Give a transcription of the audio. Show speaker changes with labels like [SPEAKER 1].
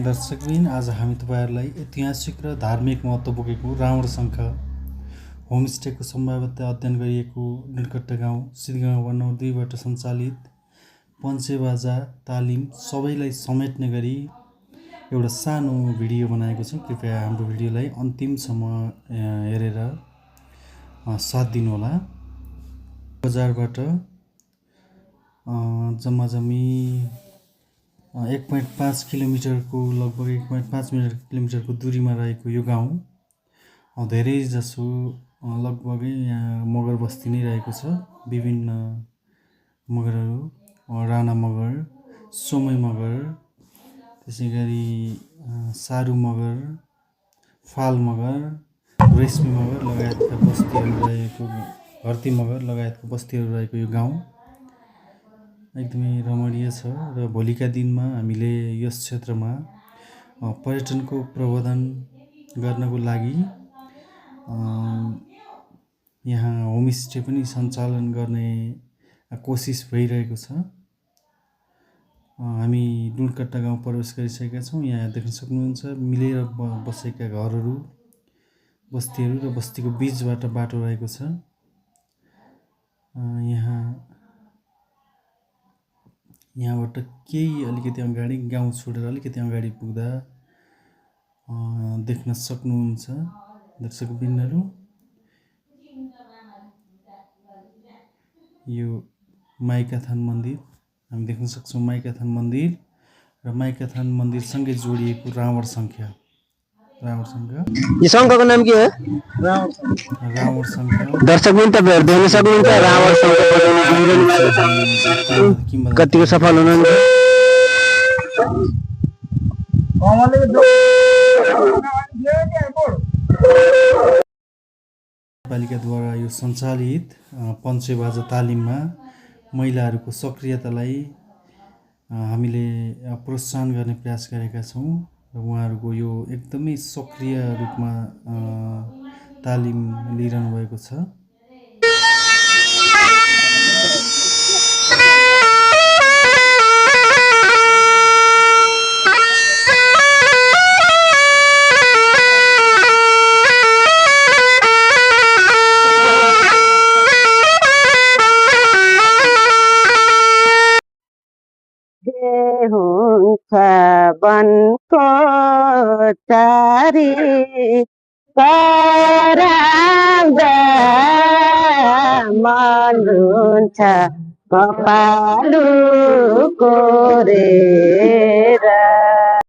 [SPEAKER 1] दर्शकबिन आज हामी तपाईहरुलाई ऐतिहासिक र धार्मिक महत्त्व बोकेको रावणशङ्ख होमस्टेको सम्भाव्यता अध्ययन गरिएको नीलकट्टा गाउँ सिद्धगाउँ वडा नम्बर 2 बाट सञ्चालित पञ्चेबाजा तालिम सबैलाई समेट्ने गरी एउटा सानो भिडियो बनाएको छु। कृपया हाम्रो भिडियोलाई अन्तिमसम्म हेरेर साथ दिनुहोला। बजारबाट जम्माजम्मी 1.5 किलोमिटरको लगभग 1.5 किलोमिटरको दूरीमा रहेको यो गाउँ धेरै जसो लगभगै यहाँ मगर बस्ती नै रहेको छ। विभिन्न मगरहरू राणा मगर, सोमै मगर, त्यसैगरी सारू मगर, फाल मगर, रेशमी मगर लगायतका बस्तीहरू रहेको हर्ती मगर लगायतका बस्तीहरू रहेको यो गाउँ एकदमै रमणीय छ र भोलिका दिनमा हामीले यस क्षेत्रमा पर्यटनको प्रवर्धन गर्नको लागि यहाँ होमस्टे पनि सञ्चालन गर्ने कोसिस भइरहेको छ। हामी नुनकट्टा गाउँ प्रवेश गरिसकेका छौँ। यहाँ देख्न सक्नुहुन्छ मिलेर बसेका घरहरू, बस्तीहरू र बस्तीको बीचबाट बाटो रहेको छ। यहाँबाट केही अलिकति अगाडि गाउँ छोडेर अलिकति अगाडि पुग्दा देख्न सक्नुहुन्छ दर्शकबिनहरू यो माइकाथान मन्दिर हामी देख्न सक्छौँ। माइकाथान मन्दिर र माइकाथान मन्दिरसँगै जोडिएको रावणशङ्ख।
[SPEAKER 2] यो शङ्खको नाम के हो?
[SPEAKER 1] रावणशङ्ख।
[SPEAKER 2] दर्शकबिन तपाईहरु देख्न सक्नुहुन्छ रावणशङ्ख कतिको सफल हुनुहुन्छ।
[SPEAKER 1] पालिकाद्वारा यो सञ्चालित पञ्चेबाजा तालिममा महिलाहरूको सक्रियतालाई हामीले प्रोत्साहन गर्ने प्रयास गरेका छौँ र उहाँहरूको यो एकदमै सक्रिय रूपमा तालिम लिइरहनु भएको छ।
[SPEAKER 3] हुन्छ वनको चारी कराउँदा मन हुन्छ कपालु कोरेर